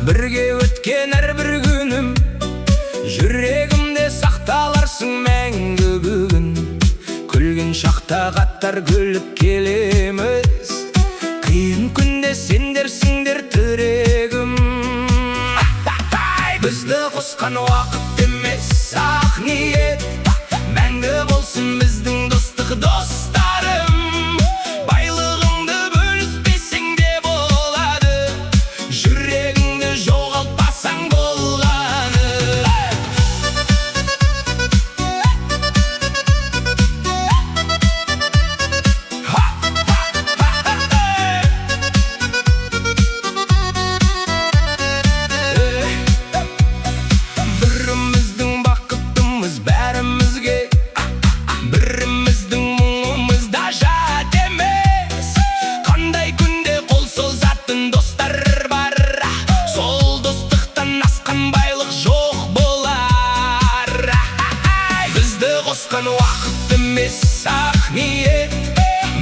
Бірге өткен әрбір күнім жүрегімде сақталарсың мәңгі бүгін. Күлген шақта қаттар күліп келеміз, қиын күнде сендерсіңдер тірегім. Бізді қосқан уақыт емес, ақ ниет, мәңгі болсын біздің достық, достарым. Байлығыңды бөліспесең де болады, жүрегіңді жоғалтпасаң болғаны. Біріміздің бақыттымыз бәрімізге, біріміздің мұңымыз да жат емес. Қандай күнде қол созатын достар бар, сол достықтан асқан байлық жоқ болар. Бізді қосқан уақыт емес, ақ ниет,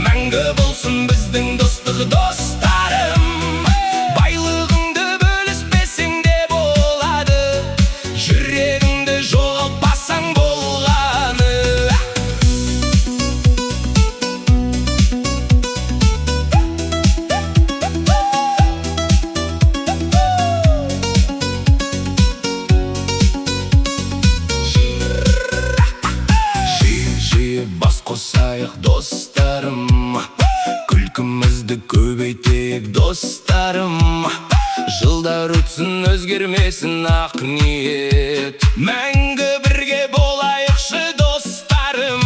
мәңгі болсын біздің достық, достарым. Байлығыңды бөліспесең де болады, жүрегіңді жоғалтпасаң болғаны. Жиі бас қосайық достарым, күлкімізді көбейтейік достарым. Жылдар өтсін өзгермесін ақ ниет, мәңгі бірге болайықшы достарым.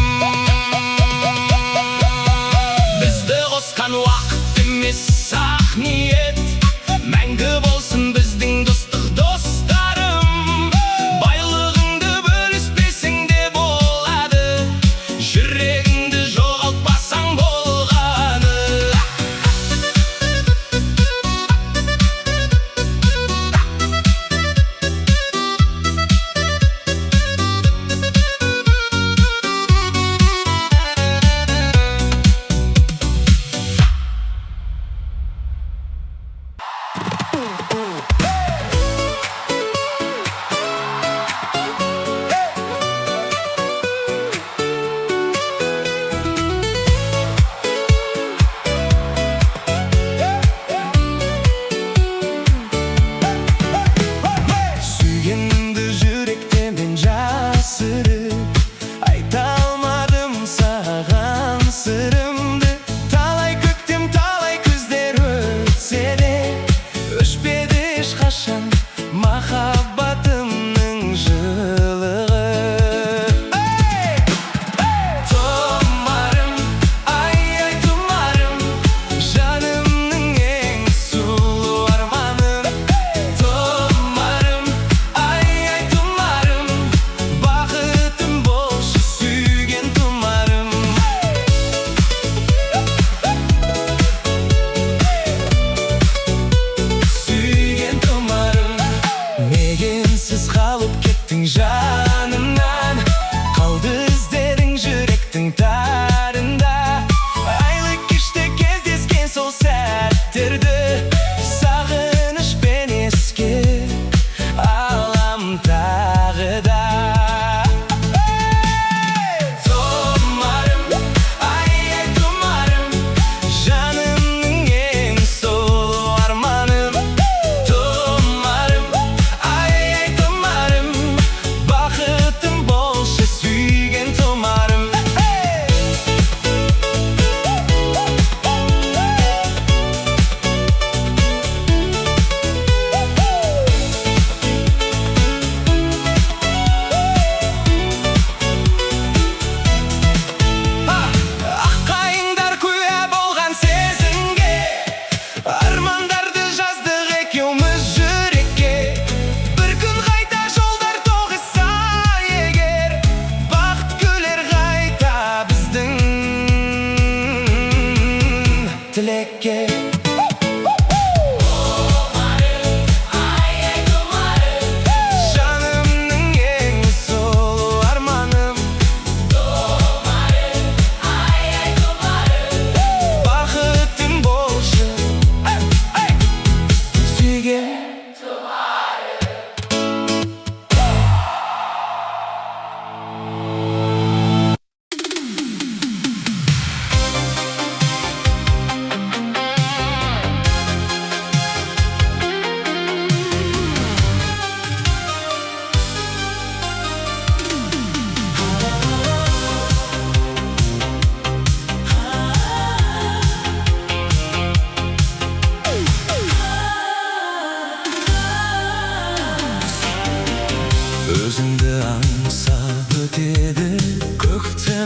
Бізді қосқан уақыт емес, ақ ниет, мәңгі болсын біздің достық, достарым. Байлығыңды бөліспесең де болады, жүрегіңді жоғалтпасаң болғаны. Сүйгенімді жүректе мен жасырып, айта алмадым саған сырымды. Талай көктем, талай күздер өтсе де, өшпеді ешқашан махаббатымның жылығы. Тұмарым, ай-ай тұмарым, жанымның ең сұлу арманым. Тұмарым, ай-ай тұмарым, бақытым болшы сүйген тұмарым. Сүйген тұмарым, негенсіз қалып кеттің жанымнан, қалды іздерің жүректің тарында. Айлы кеште кездескен сол сәттерді, сағынышпен еске алам тағы да. Тұмарым, ай-ай тұмарым, жанымның ең сұлу арманым. Тұмарым, ай-ай тұмарым, бақытым болшы сүйген тұмарым. Аққайыңдар куә болған сезімге, армандарды жаздық екеуміз жүрекке. Бір күн қайта жолдар тоғыса егер, бақыт күлер қайта біздің тілекке. Жанымның ең сұлу арманым. Бақытым болшы сүйген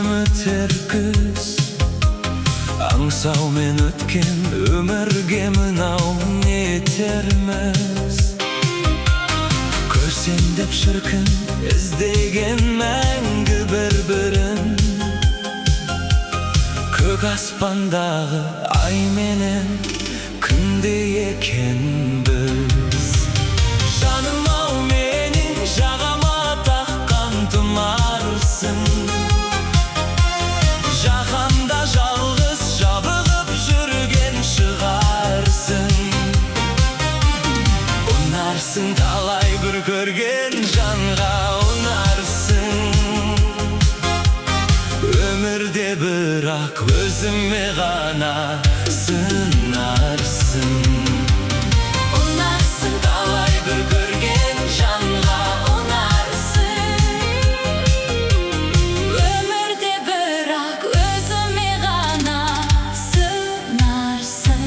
көктем өтер күз, аңсаумен өткен өмірге мынау не етерміз. Көрсем деп шіркін іздеген мәңгі бір-бірін, көк аспандағы ай менен күндей екенбіз. Жаным-ау менің жағама таққан тұмарсың, жаһанда жалғыз жабығып жүрген шығарсың. Ұнарсың талай бір көрген жанға ұнарсың. Өмірде бірақ өзіме ғана сынарсың. Ұнарсың талай бір көрген жанға ұнарсың. Өмірде бірақ өзіме ғана сынарсың.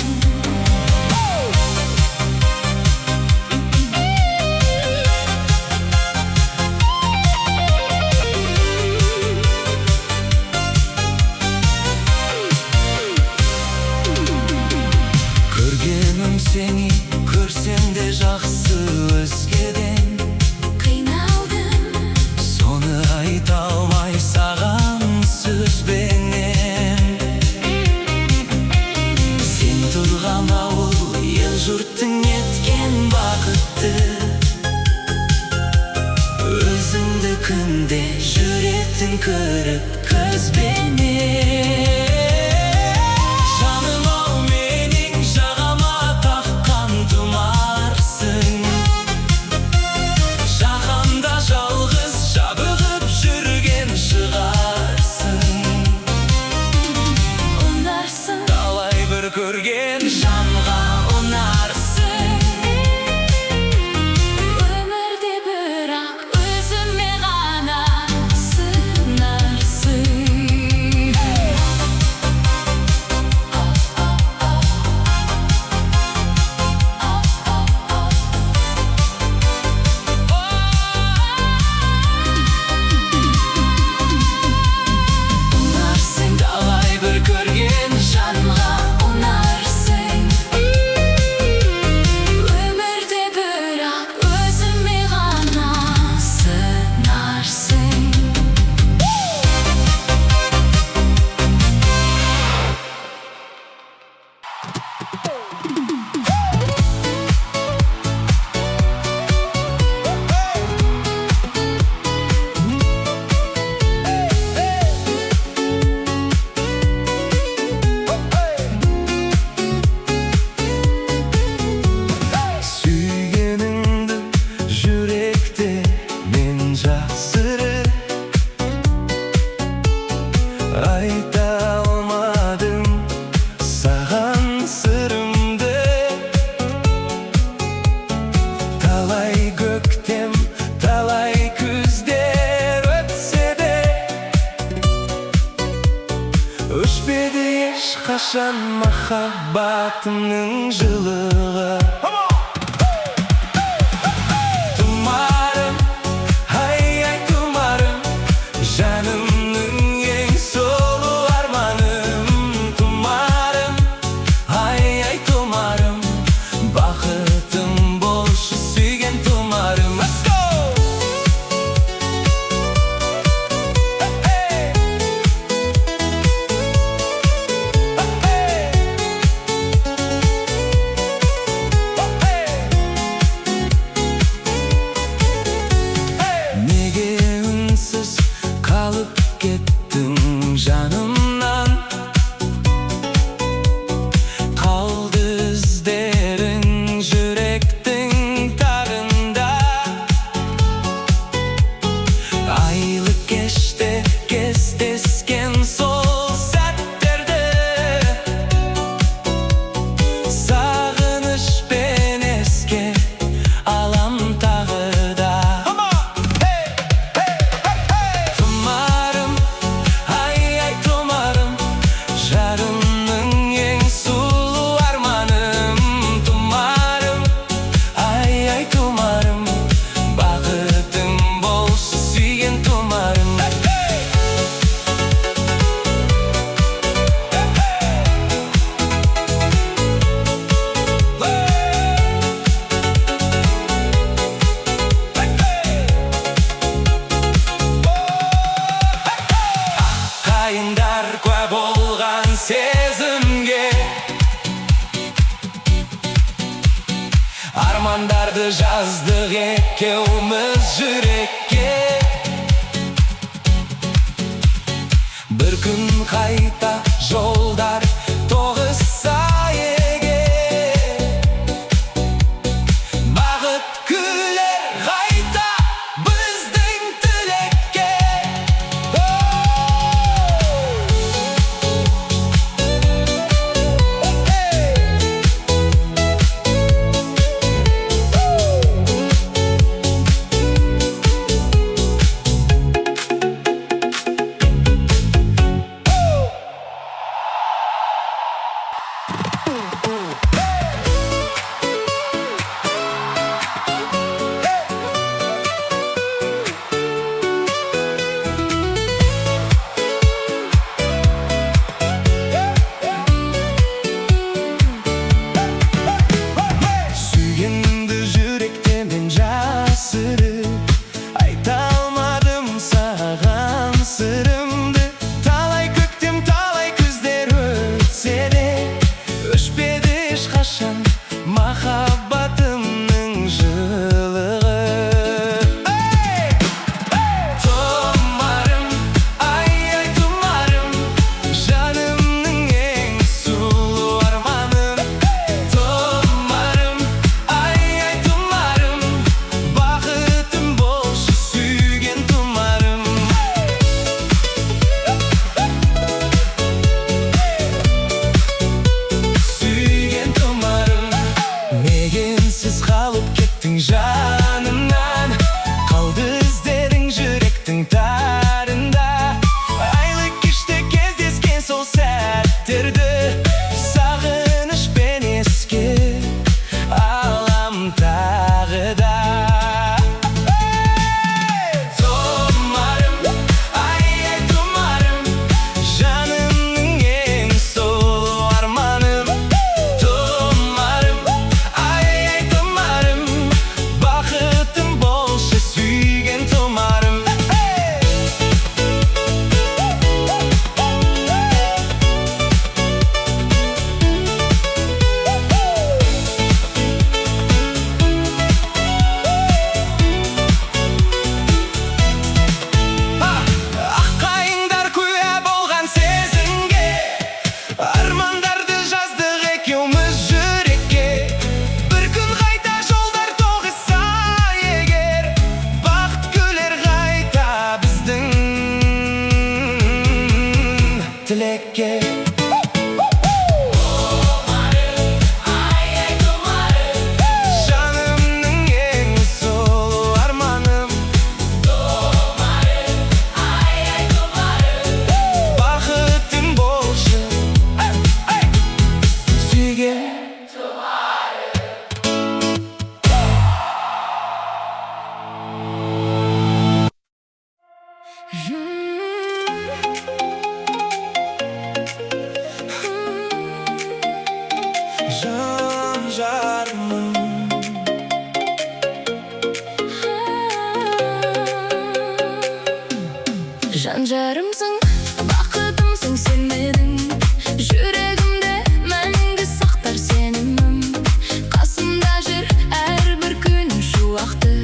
Көргенім сені көрсем де жақсы өзгеден, Қиналдым, соны айта алмай саған сөзбенен. Сен тұрған ауыл ел жұрттың еткен бақытты, өзіңді күнде жүретін көріп көзбенен. Жаным-ау менің жағама таққан тұмарсың, жаһанда жалғыз жабығып жүрген шығарсың. ұнарсың Талай бір көрген жанға ұнарсың. өмірде бірақ өзіме ғана сынарсың. Ұнарсың талай бір көрген жанға ұнарсың. Өмірде бірақ өзіме ғана сынарсың. Сүйгеніңді жүректе мен жасырып айта алмадым саған сырымды. Талай көктем, талай күздер өтсе де, өшпеді ешқашан махаббатымның жылығы. Тұмарым, ай-ай тұмарым, жанымның ең сұлу арманым. Тұмарым, ай-ай тұмарым, бақытым болшы сүйген тұмарым. Let's go! Неге үнсіз қалып кеттің жанымнан, қалды іздерің жүректің тарында. Айлы кеште кездескен сол сәттерді, сағынышпен еске алам тағы да. Тұмарым, ай-ай тұмарым, Армандар куә болған сезімге, армандарды жаздық екеуміз жүрекке. Бір күн қайта жолдар тоғыса егер, бақыт күлер қайта біздің тілекке. Сүйгенді жүректе мен жасырып, айта алмадым саған сырымды. Талай көктем, талай күздер өтсе де, өшпеді ешқашан махаббатымның жылығы. Тұмарым, ай-ай тұмарым, жанымның ең сұлу арманым. Тұмарым, ай-ай тұмарым, бақытым болшы сүйген тұмарым. Сүйген тұмарым, мегенсіз қалып кеттің жанымнан, қалды іздерің жүректің тарында. Айлы кеште кездескен сол сәттерді, сағынышпен еске алам тағы да. Тұмарым, ай-ай тұмарым, жанымның ең сұлу арманым. Тұмарым, ай-ай тұмарым, бақытым болшы сүйген тұмарым. Аққайыңдар куә болған сезімге, армандарды жаздық екеуміз жүрекке. Бір күн қайта жолдар тоғыса егер, бақыт күлер қайта біздің тілекке. Жанымның ең сұлу арманым. Бақытым болшы сүйген. Жан жарымым, Жан жарымсың, бақытымсың сен менің, жүрегімде мәңгі сақтар сенімім. Қасымда жүр әрбір күнің шуақты,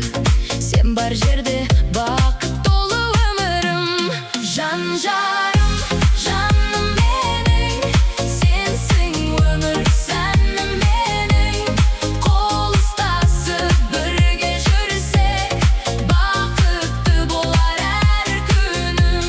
сен бар жерде бақыт толы өмірім. Жан жарым, жаным менің, сенсің өмір сәнім менің. Қол ұстасып бірге жүрсек, бақытты болар әр күнім.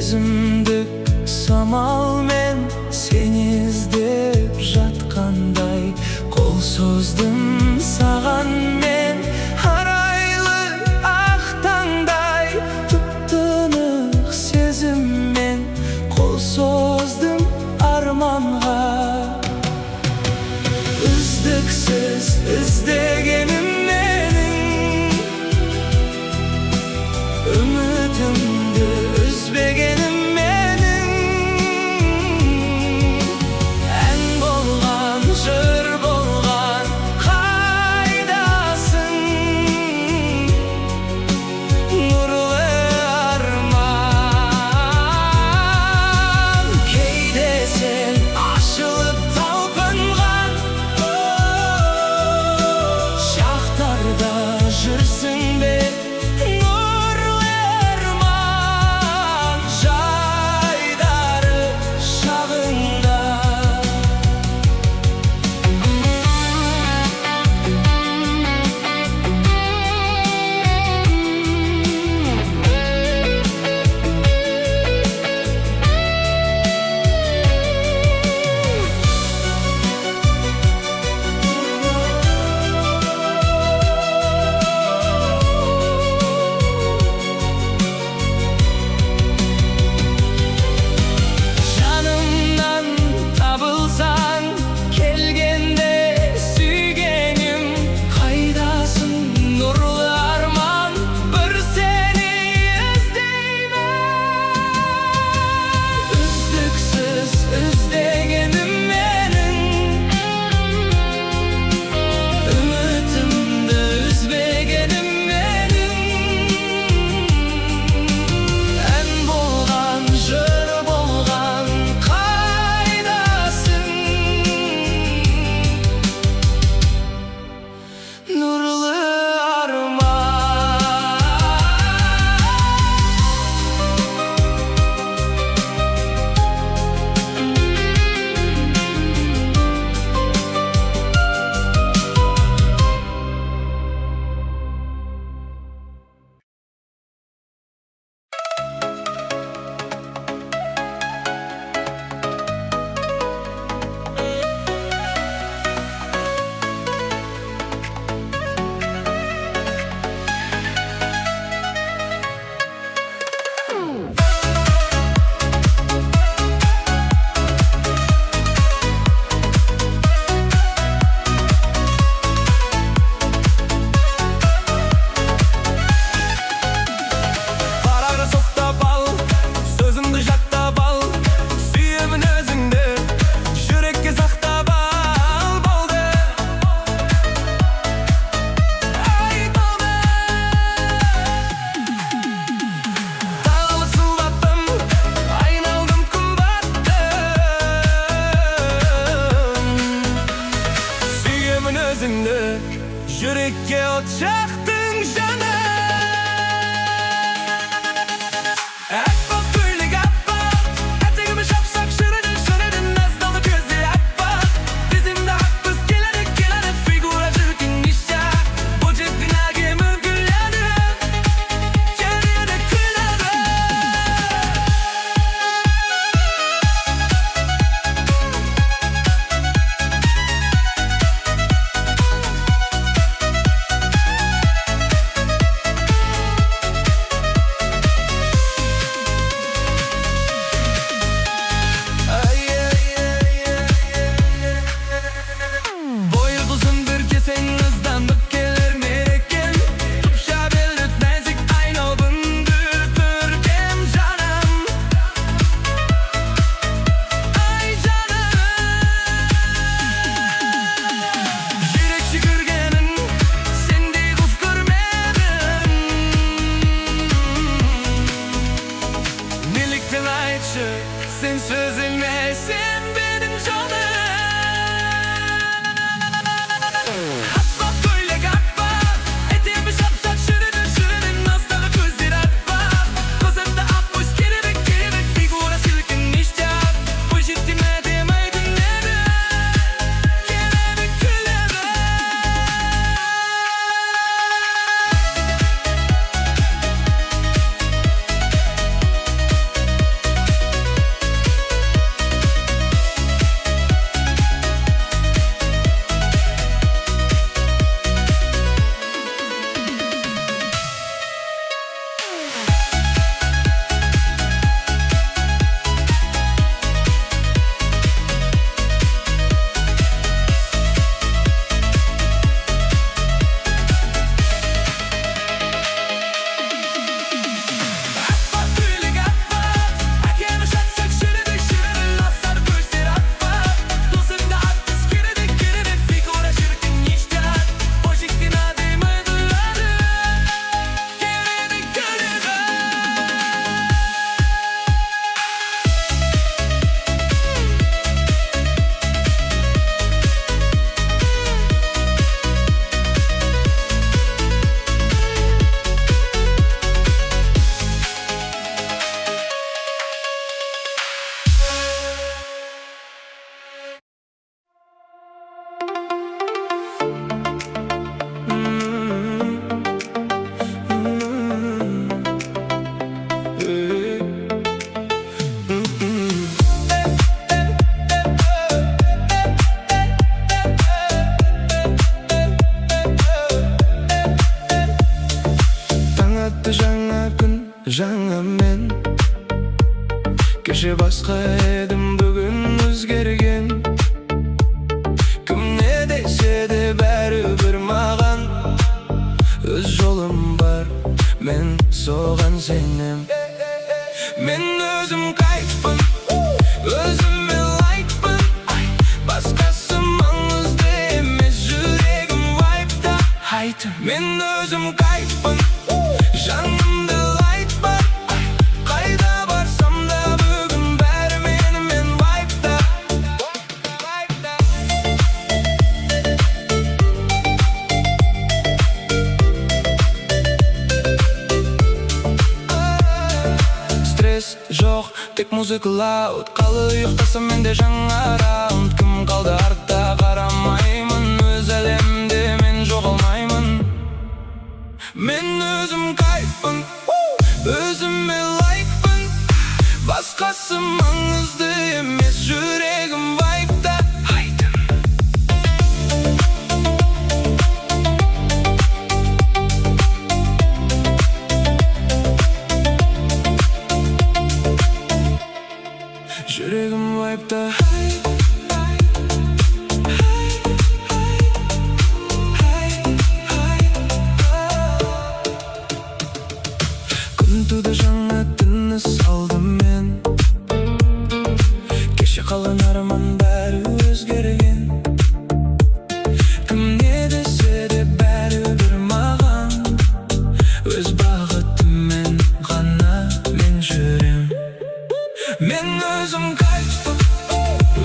Өзімдік самал мен сені іздеп жатқандай қол создым саған мен арайлы ақ таңдай тұп-тұнық сезіммен қол создым арманға үздіксіз іздегенім менің үмітімді үзбегенім менің ән болған жыр болған қайдасың нұрлы арман кейде сен ашылып талпынған шақтарда жүрсің бе нұрлы арман жайдары шағында жанымнан табылсаң келгенде сүйгенім қайдасың нұрлы арман бір сені іздеймін үздіксіз іздегенім менің үмітімді үзбегенім менің ән болған жыр болған қайдасың нұрлы арман Парағы соқтап ал, сөзімді жаттап ал, сүйемін өзіңді, жүрекке сақтап ал, болды. Ай, болды. Тағылып сұлбаттым, айналдым қымбаттым. Сүйемін өзіңді, жүрекке от жақтың жаны. Аппақ көйлек аппақ, әтегіме шапшақ шырыды назды көзі аппақ. Тізімді ақбыз келеді фигура жүрген ниша. Бұл жердің әгемі күледі, кереді күледі. жаңа мен. Кеше басқа едім, бүгін өзгерген. Кім не десе де бәрібір маған өз жолым бар, мен соған сенем. Мен өзім кайфпын, өзіме лайкпын. Басқасы маңызды емес, жүрегім вайпта. Мен өзім кайфпын, жанымда лайт бар. Қайда барсам да бүгін бәрі менімен вайпта. Стресс жоқ, тек музыка лауд. Қалай ұйықтасам менде жаңа раунд. Кім қалды артта қарамаймын, өз әлемде мен жоғалмаймын. Мен өзім кайфпын, өзіме лайкпын. Басқасы маңызды емес, жүрегім вайпта. Жүрегім вайпта. Күн туды, жаңа тыныс алдым мен. Кеше қалған арман бәрі өзгерген. Кім не десе де бәрібір маған өз бағытыммен ғана мен жүрем. Мен өзім кайфпын,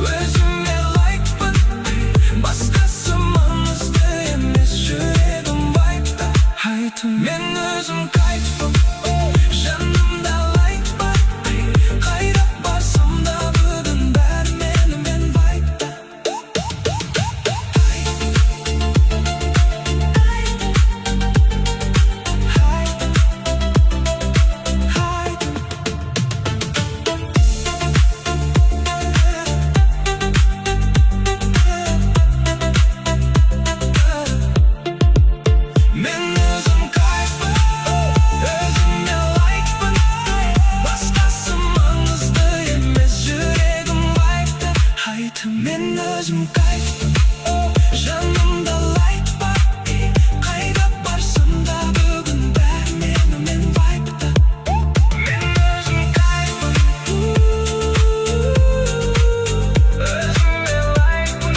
өзіме лайкпын. Басқасы маңызды емес, жүрегім вайпта. Мен өзім кайфпын, жанымда лайт бар. Қайда барсам да бүгін бәрі менімен вайпта. Мен өзім кайфпын, өзіме лайкпын. Басқасы маңызды емес, жүрегім вайпта. Мен өзім кайфпын, жанымда лайт бар. Қайда барсам да бүгін бәрі менімен вайпта. Мен өзім кайфпын, өзіме лайкпын.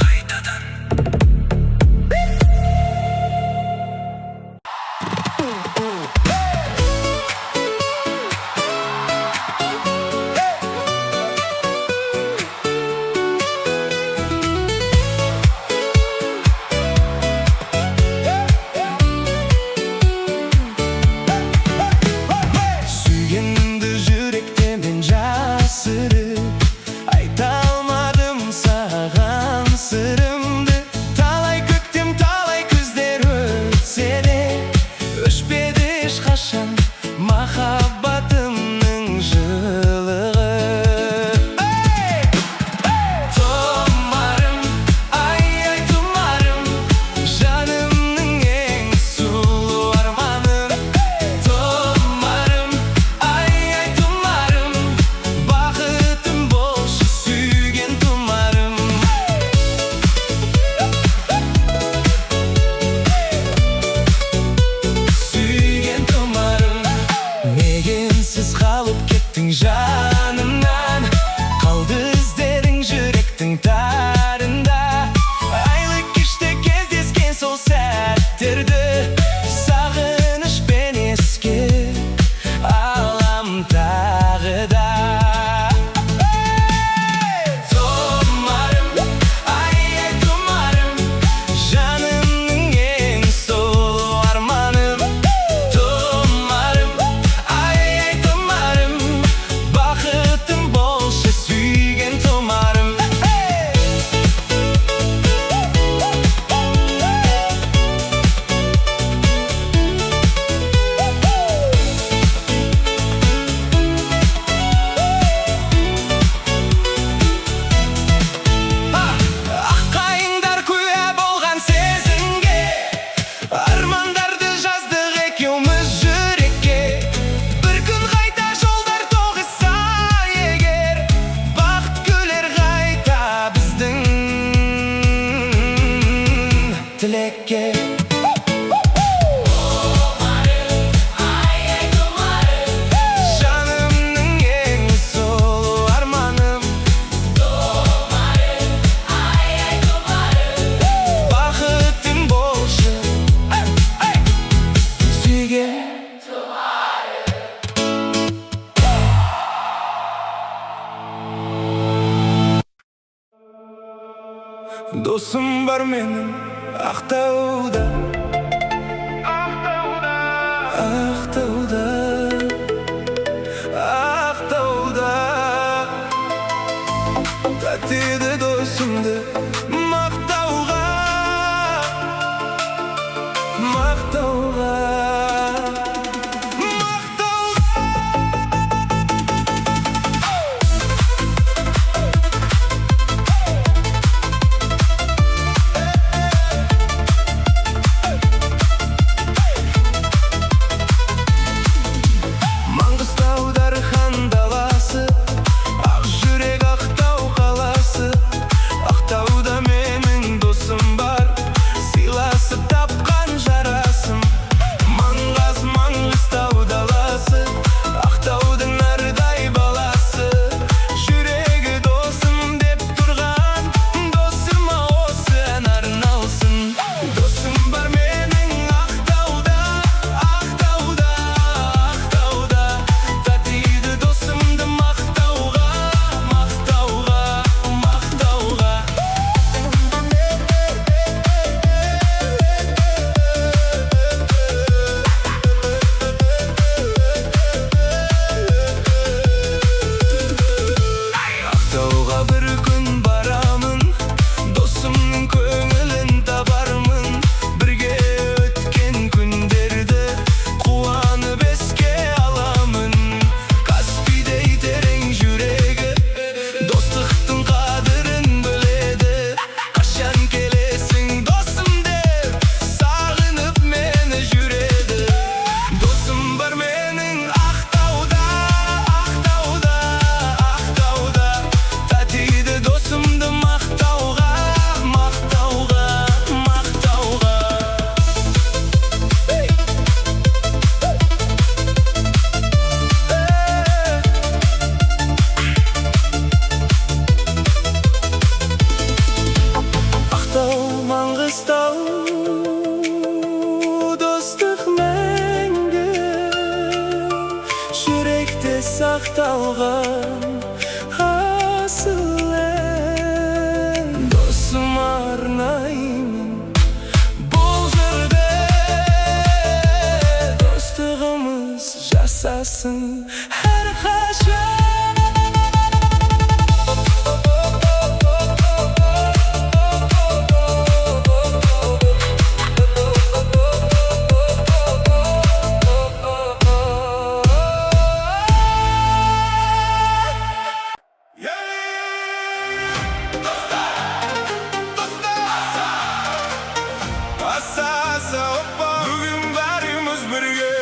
Қайтадан сүйгенімді жүректе мен жасырып айта алмадым саған сырымды. Талай көктем, талай күздер өтсе де өшпеді ешқашан махаббатымның жылығы. Тұмарым, ай тұмарым, жанымның ең сұлу арманым. Тұмарым, ай тұмарым, бақытым болшы сүйген тұмарым. Сүйген тұмарым, негенсіз қалып кеттің жанымнан. Қалды іздерің жүректің тарында. Айлы кеште кездескен сол сәттерді сағынышпен еске алам тағы да. Тұмарым, ай тұмарым, жанымның ең сұлу арманым. Тұмарым, ай тұмарым, бақытым болшы сүйген тұмарым. tilekке. Жанымның ең сұлу арманым, бақытым болшы сүйген. Досым бар менің Ақтауда, Ақтауда, Ақтауда. Татиды досымды мақтауға, мақтауға, сақталған асыл ән. Досым арнаймын бұл жерде, достығымыз жасасын әрқашан. Бүгін бәріміз бірге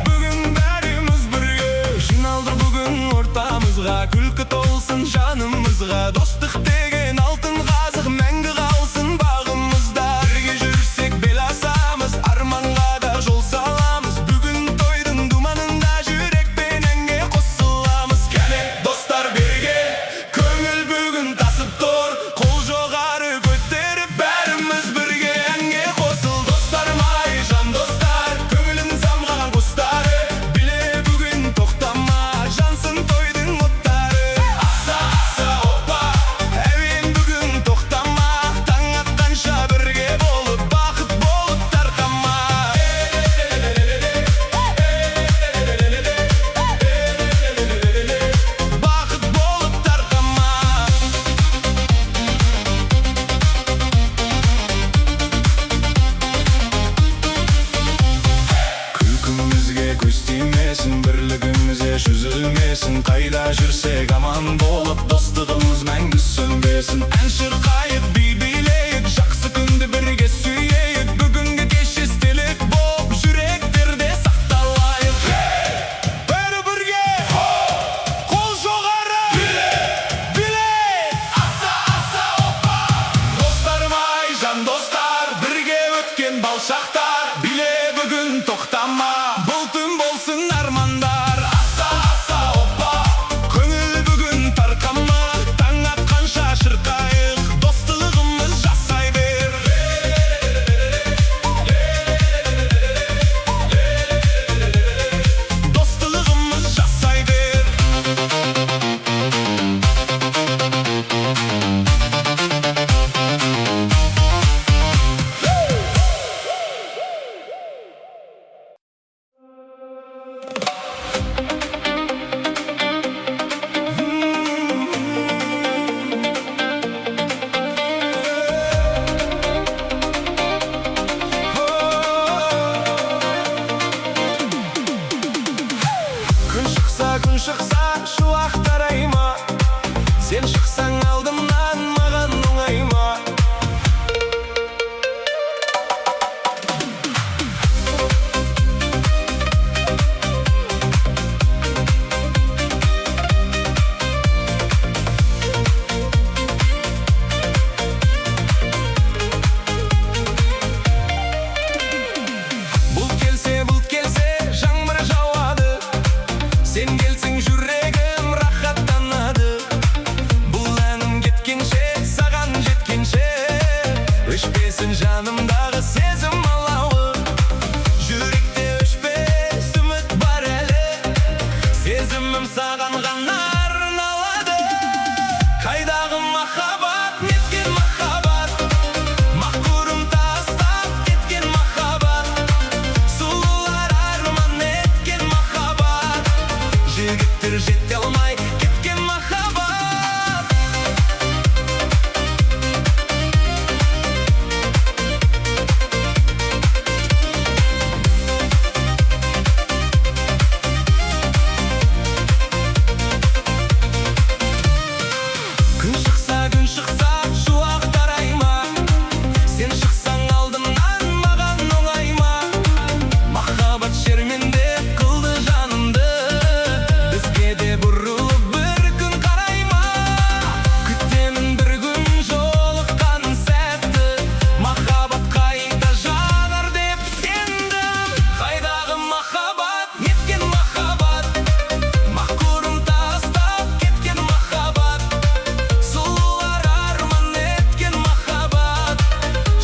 бүгін бәріміз бірге жиналды бүгін ортамызға, күлкі толсын жанымызға. Достық деген алтын қазық мәңгі қалсын бағымызда. Бірге жүрсек бел асамыз, арманға да жол саламыз. Бүгін тойдың думанында жүрекпен әнге қосыламыз. Кәне достар бірге, көңіл бүгін тасып тұр, қол жоғары көтеріп бәріміз бірге әнге қосыл. Достарым ай жан достар, көңілін самғаған құстары, біле бүгін тоқтама, жансын тойдың оттары. Аса аса оппа, әуен бүгін тоқтама, таң атқанша бірге болып, бақыт болып тарқама. Бақыт болып тарқама. Күлкімізге көз тимесін, бірлігімізге жүзілмесін. Қайда жүрсек аман болып, достығымыз мәңгі сөнбесін. Ән шырқайық, би билейік, жақсы күнді бірге сүйейік. Бүгінгі кеште Өшпесін жанымдағы сезім алауы, жүректе өшпес үміт бар әлі, сезімім саған ғана арналады. Қайдағы махаббат, неткен махаббат, мақұрым тастап кеткен махаббат, сұлулар арман еткен махаббат, жігіттер жете алмай кеткен махаббат. Күн шықса шуақ тарайма, сен шықсаң алдымнан маған оңайма. Махаббат шермендеп қылды жанымды, бізге де бұрылып бір күн қарайма. Күтемін бір күн жолыққан сәтті, махаббат қайта жанар деп сендім. Қайдағы махаббат, неткен махаббат, мақұрым тастап кеткен махаббат, сұлулар арман еткен махаббат,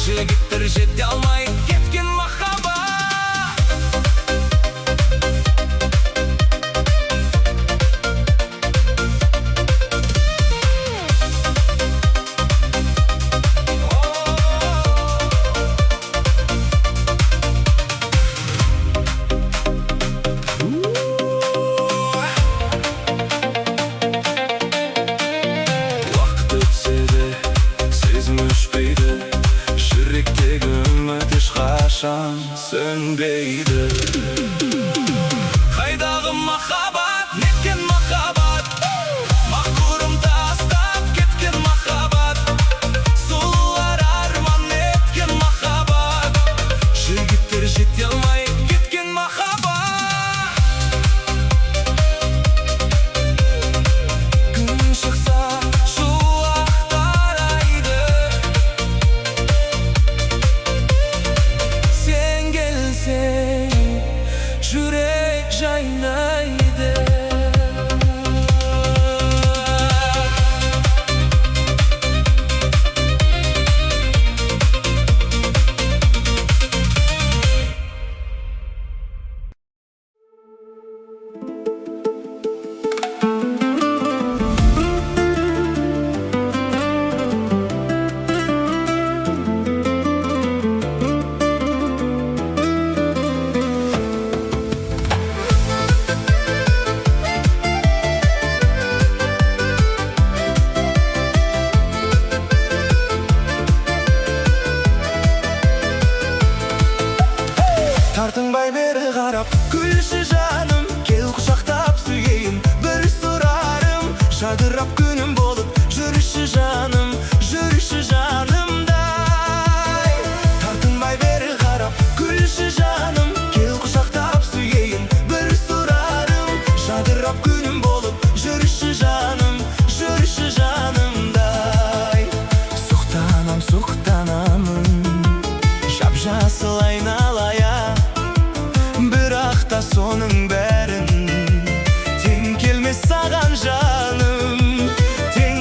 жігіттер жете алмай кеткен махаббат. Уақыт өтсе де сезім өшпейді, жүректегі үміт ешқашан сөнбейді. Қайдағы махаббат, неткен махаббат, мақұрым тастап кеткен махаббат, сұлулар арман еткен махаббат, жігіттер жете алмай кеткен махаббат. Күн шықса шуақ тарайды, сен келсең жүрек жайнайды. Тартынбай бері қарап күлші жаным, кел құшақтап сүйейін, бір сұрарым, жадырап күнім болып жүрші жаным, жүрші жанымдай. Тартынбай бері қарап күлші жаным, кел құшақтап сүйейін, бір сұрарым, жадырап күнім болып жүрші жаным, жүрші жанымдай. Сұқтанам, сұқтанамын, жап-жасыл айналая, бірақ та соның бәрін тең келмес саған жаным, тең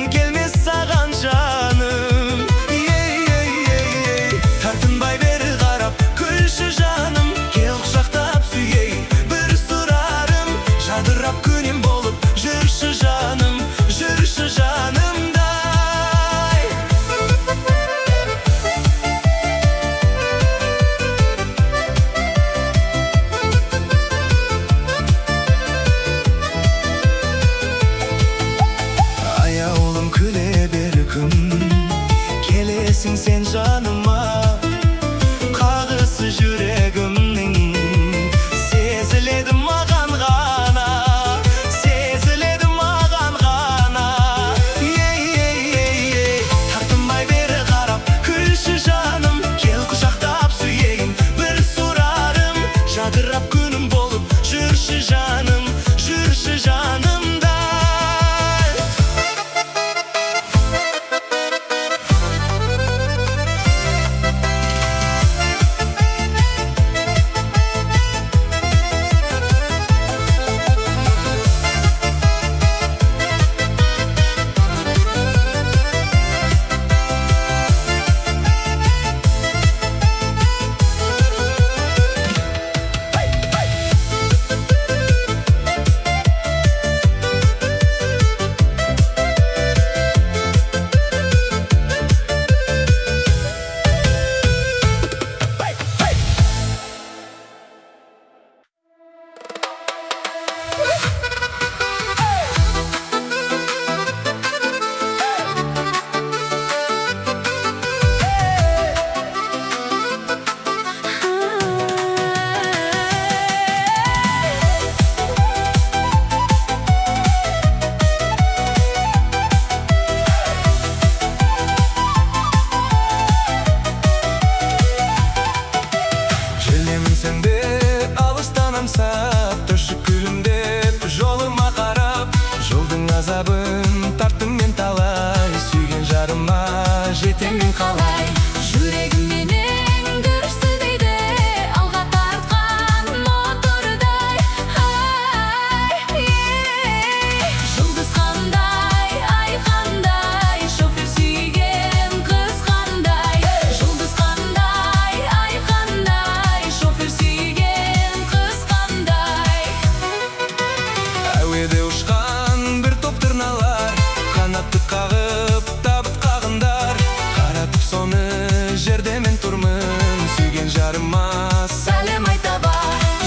мен турмун сүйген жарыма салем айтаба.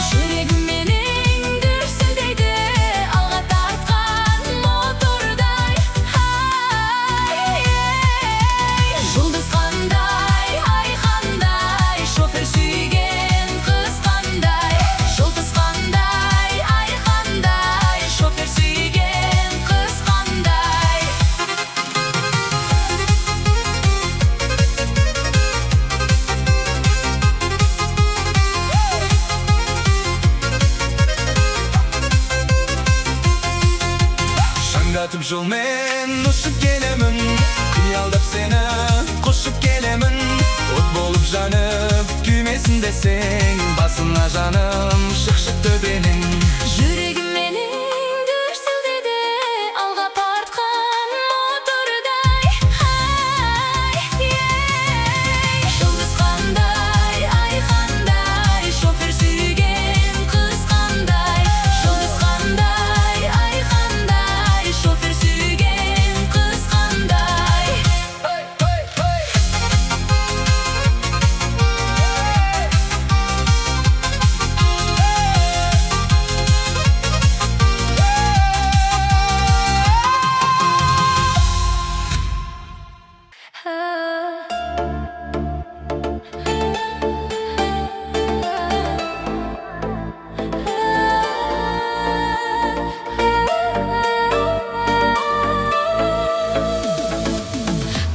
Жүрегім менің дүрсілдейді, алға тартқан мотордай. Жұлдыз қандай, ай қандай, шофер сүйген қыз қандай. Жұлдыз қандай, ай қандай, шофер сүйген қыз қандай. Шаңдатып жолмен ұшып келемін, қиялдап сені қошып келемін. От болып жанып күймесін десең, басына жаным шық төбенің. Жүрегім менің дүрсілдейді, алға тартқан мотордай. Жұлдыз қандай, ай қандай, шофер сүйген қыз қандай. Жұлдыз қандай, ай қандай, шофер сүйген қыз қандай.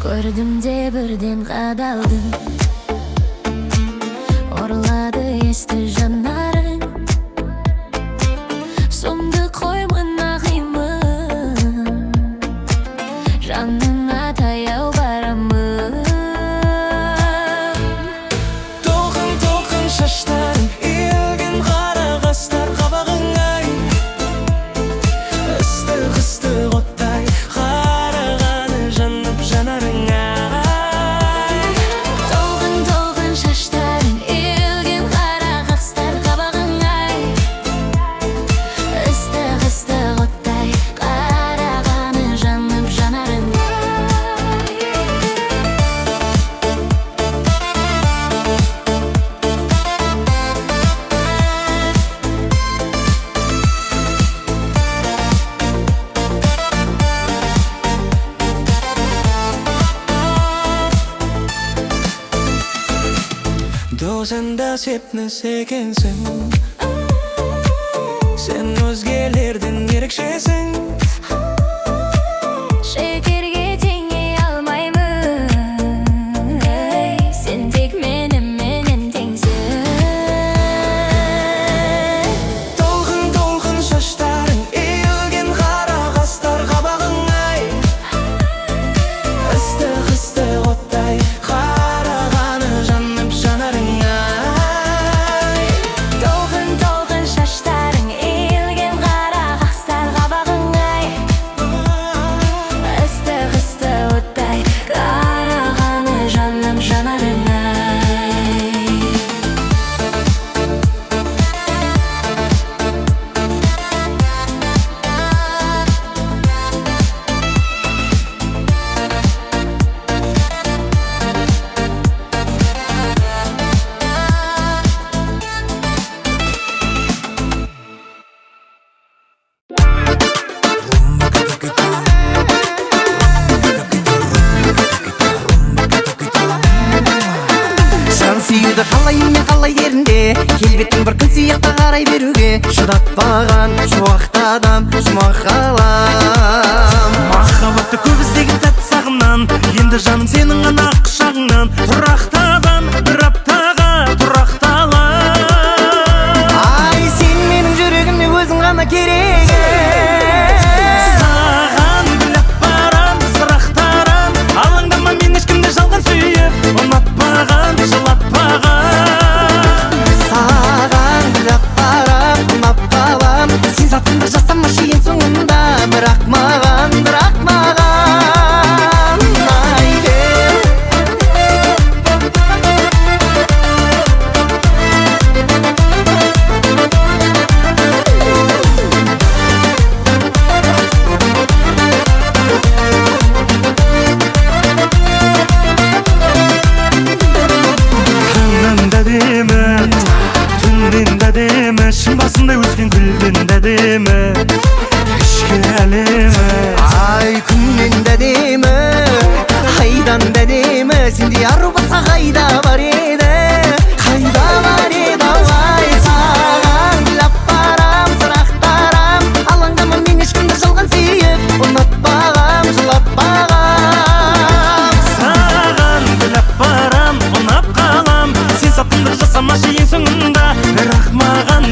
Көрдім де бірден қадалдым, орлады есті жанарың. Соңды қоймын ағимын, жаныңа таяу барамын. Толқын шаштарың, иілген қара қастар қабағың ай. Ыстық оттай, қарағаны жанып жанарың ай. Толқын шаштарың, иілген қара қастар қабағың ай. Ыстық оттай, қарағаны жанып жанарың ай. Досың да сепніс екенсің, сен өзгелерден ерекшесің. Шекерге теңей алмаймын, сен тек менімен теңсің. Толқын шаштарың, иілген қара қастар қабағың ай. Ыстық оттай, қарағаны жанып жанарың ай. Толқын шаштарың, иілген қара қастар қабағың ай. Ыстық оттай, қарағаны жанып жанарың ай. Жан сүйді қалай мен қалай ерінде, келбеттің бір күн сияқты қарай беруге. Шыдатпаған шуақты адам жұмақ қалам. Махаббатты көп іздеген тәтті сағымнан, енді жаным сенің ғана құшағыңнан. Тұрақтаған бір аптаға тұрақталам. Ай, сен менің жүрегіме өзің ғана керек. Саған гүлап барам, сырақтарам, алаңдама мен ешкімді жалған сүйіп, ұнатпаған, жылатпаған. Саған гүлап барам, ұнап қалам, сен затыңды жасамашы ең соңында. Бірақ маған айды. сен күлгүн дедиме ишкелиме Ай күннен дедиме айдан дедиме сенде ару басқа қайда бар еді қайда бар еді ай саған гүлап барам сұрақтарам алаңдама мен ешкімді жалған сүйіп ұнатпағам жылап бағам саған гүлап барам ұнап қалам сен сатқындық жасамашы ең соңында бірақ маған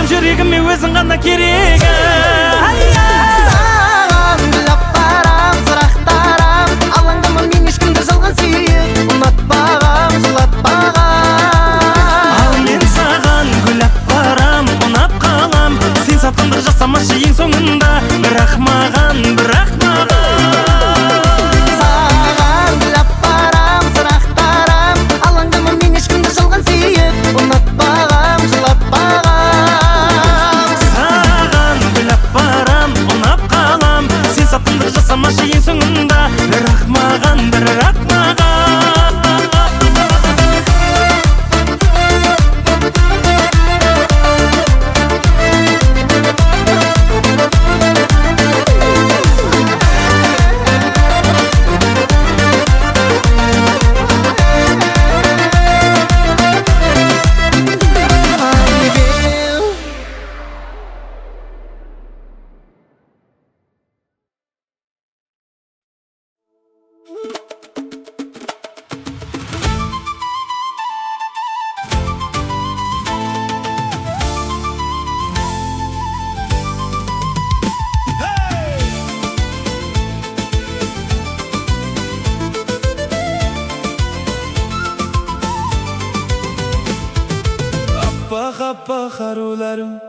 жүрегіме өзің ғана керегі саған гүлап барам сұрақтарам алаңдама мен ешкімді жалған сүйіп ұнатпағам жылатпағам ал мен саған гүлап барам ұнап қалам сен сатқындық жасамашы ең соңында бірақ маған саған гүлап барам сұрақтарам алаңдама мен ешкімді жалған сүйіп ұнатпағам жылатпағам жасамашы ең соңында бірақ маған Appak appak harularım